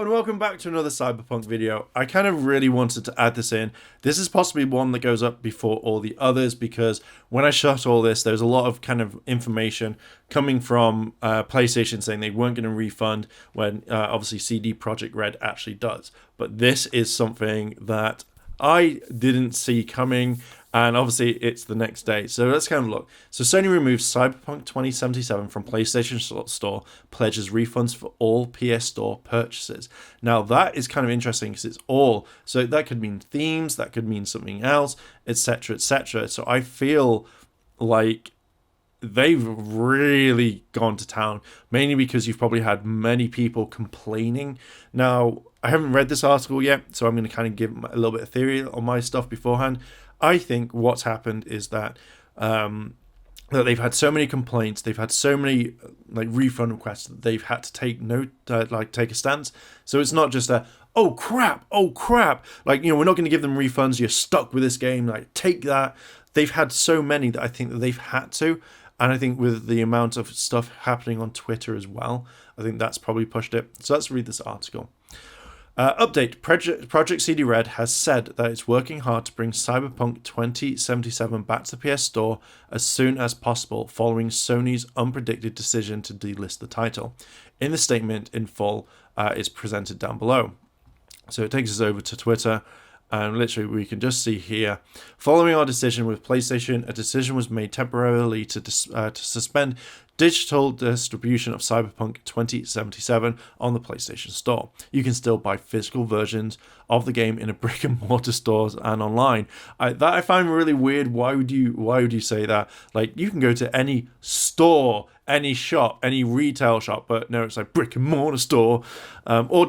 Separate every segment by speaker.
Speaker 1: Hello and welcome back to another Cyberpunk video. I kind of really wanted to add this in. This is possibly one that goes up before all the others because when I shot all this, there's a lot of kind of information coming from PlayStation saying they weren't going to refund when obviously CD Projekt Red actually does. But this is something that I didn't see coming, and obviously it's the next day. So let's kind of look. So Sony removes Cyberpunk 2077 from PlayStation Store, pledges refunds for all PS Store purchases. Now that is kind of interesting because it's all. So that could mean themes, that could mean something else, etc., etc. So I feel like they've really gone to town, mainly because you've probably had many people complaining. Now, I haven't read this article yet, so I'm going to kind of give a little bit of theory on my stuff beforehand. I think what's happened is that that they've had so many complaints, they've had so many like refund requests that they've had to take take a stance. So it's not just a oh crap, like, you know, we're not going to give them refunds. You're stuck with this game. Like, take that. They've had so many that I think that they've had to. And I think with the amount of stuff happening on Twitter as well, I think that's probably pushed it. So let's read this article. Update. Project CD Red has said that it's working hard to bring Cyberpunk 2077 back to the PS Store as soon as possible following Sony's unpredicted decision to delist the title. In the statement in full is presented down below. So it takes us over to Twitter. And literally, we can just see here, following our decision with PlayStation, a decision was made temporarily to suspend digital distribution of Cyberpunk 2077 on the PlayStation Store. You can still buy physical versions of the game in a brick and mortar stores and online. That I find really weird. Why would you say that? Like, you can go to any store, any shop, any retail shop, but no, it's like brick and mortar store, or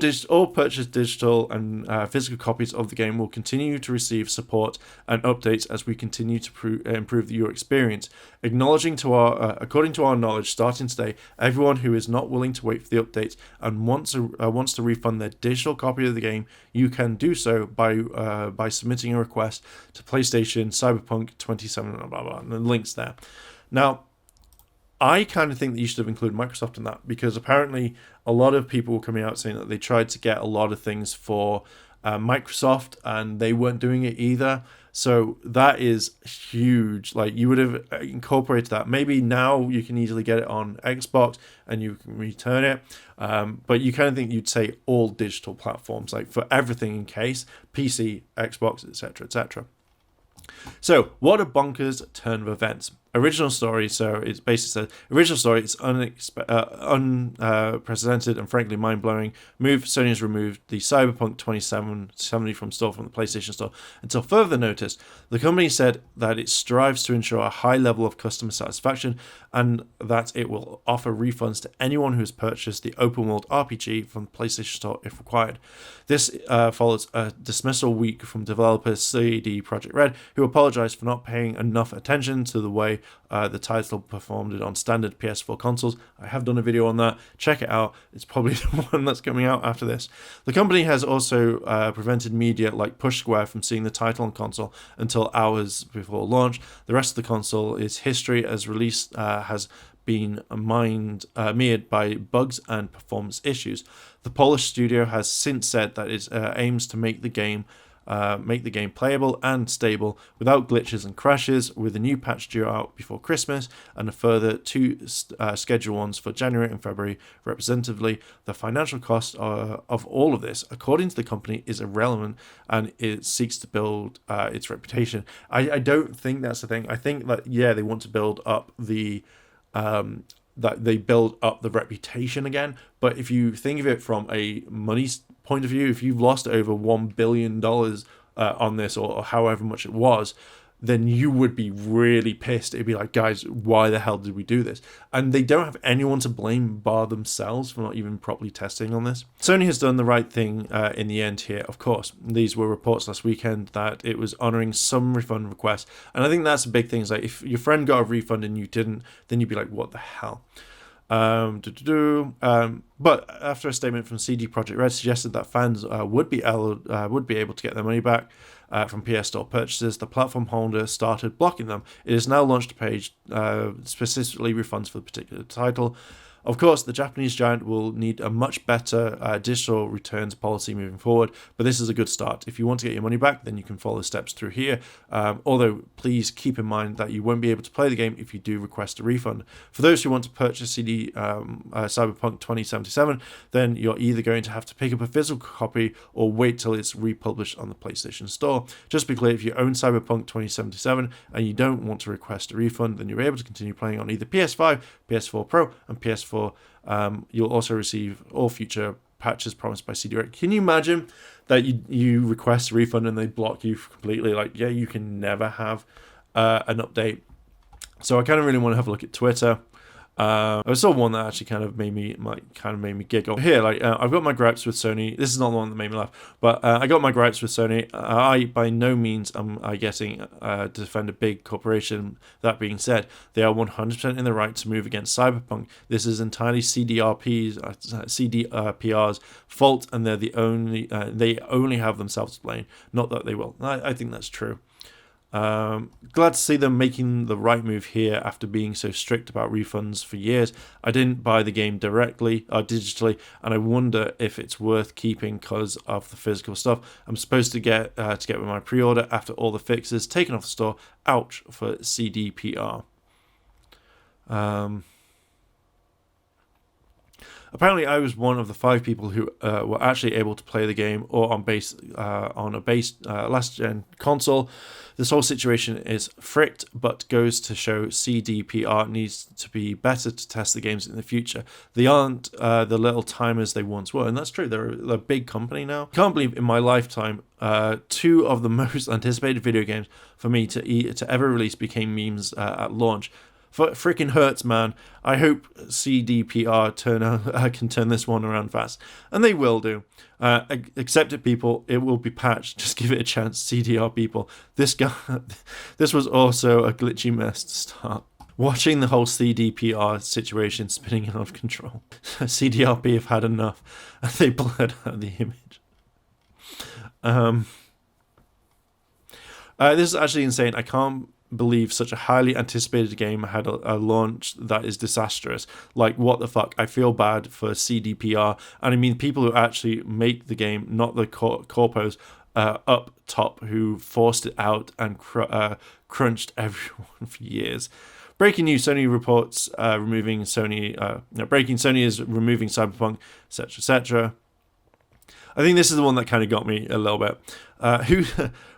Speaker 1: purchase digital and physical copies of the game will continue to receive support and updates as we continue to improve your experience. According to our knowledge, starting today, everyone who is not willing to wait for the updates and wants to refund their digital copy of the game, you can do so by submitting a request to PlayStation Cyberpunk 27 blah blah blah, and the links there. Now, I kind of think that you should have included Microsoft in that, because apparently a lot of people were coming out saying that they tried to get a lot of things for Microsoft and they weren't doing it either. So that is huge. Like, you would have incorporated that. Maybe now you can easily get it on Xbox and you can return it. But you kind of think you'd say all digital platforms, like for everything in case, PC, Xbox, etc., etc. So, what a bonkers turn of events. Original story, so it's basically said, original story, it's unprecedented and frankly mind-blowing move. Sony has removed the Cyberpunk 2070 from the PlayStation Store until further notice. The company said that it strives to ensure a high level of customer satisfaction and that it will offer refunds to anyone who has purchased the open-world RPG from the PlayStation Store if required. This follows a dismissal week from developer CD Projekt Red, who apologized for not paying enough attention to the way the title performed it on standard PS4 consoles. I have done a video on that. Check it out. It's probably the one that's coming out after this. The company has also prevented media like Push Square from seeing the title on console until hours before launch. The rest of the console is history, as release has been mirrored by bugs and performance issues. The Polish studio has since said that it aims to make the game playable and stable without glitches and crashes, with a new patch due out before Christmas and a further two scheduled ones for January and February. Representatively, the financial cost of all of this, according to the company, is irrelevant, and it seeks to build its reputation. I don't think that's the thing. I think that, yeah, they want to build up the reputation again, but if you think of it from a money point of view, if you've lost over $1 billion on this, or however much it was, then you would be really pissed. It'd be like, guys, why the hell did we do this? And they don't have anyone to blame bar themselves for not even properly testing on this. Sony has done the right thing in the end here, of course. These were reports last weekend that it was honouring some refund requests. And I think that's a big thing. Is like, if your friend got a refund and you didn't, then you'd be like, what the hell? But after a statement from CD Projekt Red suggested that fans would be able to get their money back from PS Store purchases, the platform holder started blocking them. It has now launched a page specifically refunds for the particular title. Of course, the Japanese giant will need a much better digital returns policy moving forward, but this is a good start. If you want to get your money back, then you can follow the steps through here. Although, please keep in mind that you won't be able to play the game if you do request a refund. For those who want to purchase CD Cyberpunk 2077, then you're either going to have to pick up a physical copy or wait till it's republished on the PlayStation Store. Just to be clear, if you own Cyberpunk 2077 and you don't want to request a refund, then you're able to continue playing on either PS5, PS4 Pro, and PS4. You'll also receive all future patches promised by CD Red. Can you imagine that you request a refund and they block you completely? Like, yeah, you can never have an update. So I kind of really want to have a look at Twitter. I saw one that actually kind of made me giggle. Here, I've got my gripes with Sony. This is not the one that made me laugh, but I got my gripes with Sony. I by no means am I getting to defend a big corporation. That being said, they are 100% in the right to move against Cyberpunk. This is entirely CDPR's fault, and they're they only have themselves to blame. Not that they will. I think that's true. Glad to see them making the right move here after being so strict about refunds for years. I didn't buy the game directly or digitally, and I wonder if it's worth keeping because of the physical stuff. I'm supposed to get with my pre-order after all the fixes taken off the store. Ouch for CDPR. Apparently, I was one of the 5 people who were actually able to play the game or on a base last-gen console. This whole situation is fricked, but goes to show CDPR needs to be better to test the games in the future. They aren't the little timers they once were, and that's true. They're a big company now. I can't believe in my lifetime 2 of the most anticipated video games for me to ever release became memes at launch. Freaking hurts, man. I hope CDPR can turn this one around fast. And they will do. Accept it, people. It will be patched. Just give it a chance, CDR people. This was also a glitchy mess to start. Watching the whole CDPR situation spinning out of control. CDRP have had enough. And they blurred out the image. This is actually insane. I can't believe such a highly anticipated game had a launch that is disastrous. Like, what the fuck? I feel bad for CDPR, and I mean people who actually make the game, not the corpos up top who forced it out and crunched everyone for years. Breaking news: Sony reports Sony is removing Cyberpunk, etc., etc. I think this is the one that kind of got me a little bit.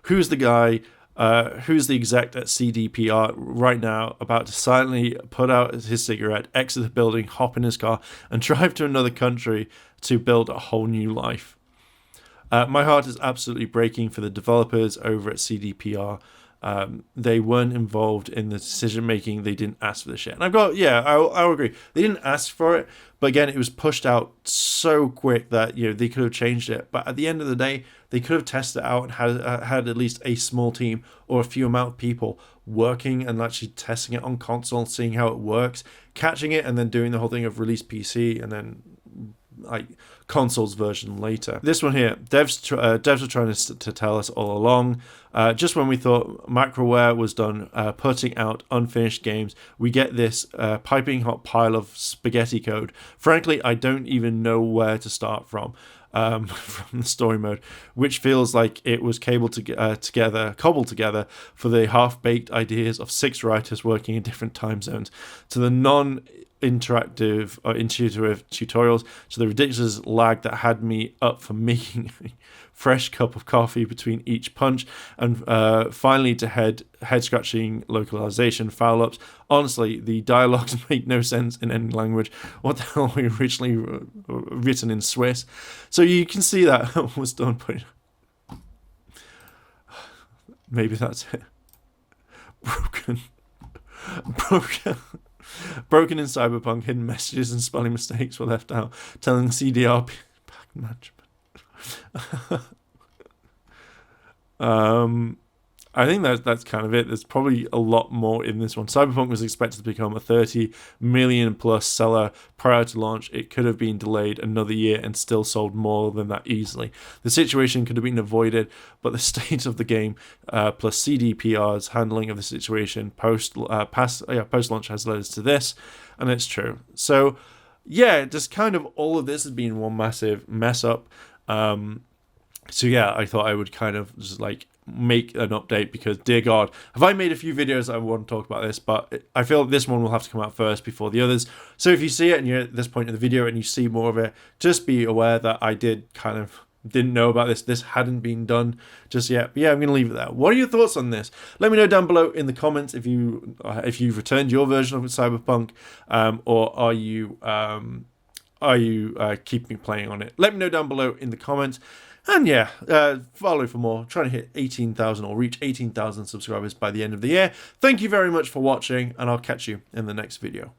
Speaker 1: Who's the guy? Who's the exec at CDPR right now about to silently put out his cigarette, exit the building, hop in his car, and drive to another country to build a whole new life? My heart is absolutely breaking for the developers over at CDPR. They weren't involved in the decision making. They didn't ask for the shit. And I'll agree. They didn't ask for it, but again, it was pushed out so quick that they could have changed it. But at the end of the day, they could have tested it out and had at least a small team or a few amount of people working and actually testing it on console, seeing how it works, catching it, and then doing the whole thing of release PC and then consoles version later. This one here, devs were trying to tell us all along. Just when we thought Macroware was done putting out unfinished games, we get this piping hot pile of spaghetti code. Frankly, I don't even know where to start from the story mode, which feels like it was cobbled together for the half-baked ideas of 6 writers working in different time zones, to the intuitive tutorials, to the ridiculous lag that had me up for making a fresh cup of coffee between each punch, and finally to head-scratching localization foul-ups. Honestly, the dialogues make no sense in any language. What the hell were originally written in Swiss? So you can see that was done, but maybe that's it. Broken in Cyberpunk, hidden messages and spelling mistakes were left out, telling CDR pack management. I think that's kind of it. There's probably a lot more in this one. Cyberpunk was expected to become a 30 million plus seller prior to launch. It could have been delayed another year and still sold more than that easily. The situation could have been avoided, but the state of the game plus CDPR's handling of the situation post launch has led us to this, and it's true. So yeah, just kind of all of this has been one massive mess up. So yeah, I thought I would kind of just like make an update because, dear God, have I made a few videos I want to talk about this, but I feel this one will have to come out first before the others. So if you see it and you're at this point in the video and you see more of it, just be aware that I didn't know about this. This hadn't been done just yet. But yeah, I'm going to leave it there. What are your thoughts on this? Let me know down below in the comments if you've returned your version of Cyberpunk, or are you keeping playing on it? Let me know down below in the comments. And yeah, follow for more. Trying to hit 18,000 or reach 18,000 subscribers by the end of the year. Thank you very much for watching, and I'll catch you in the next video.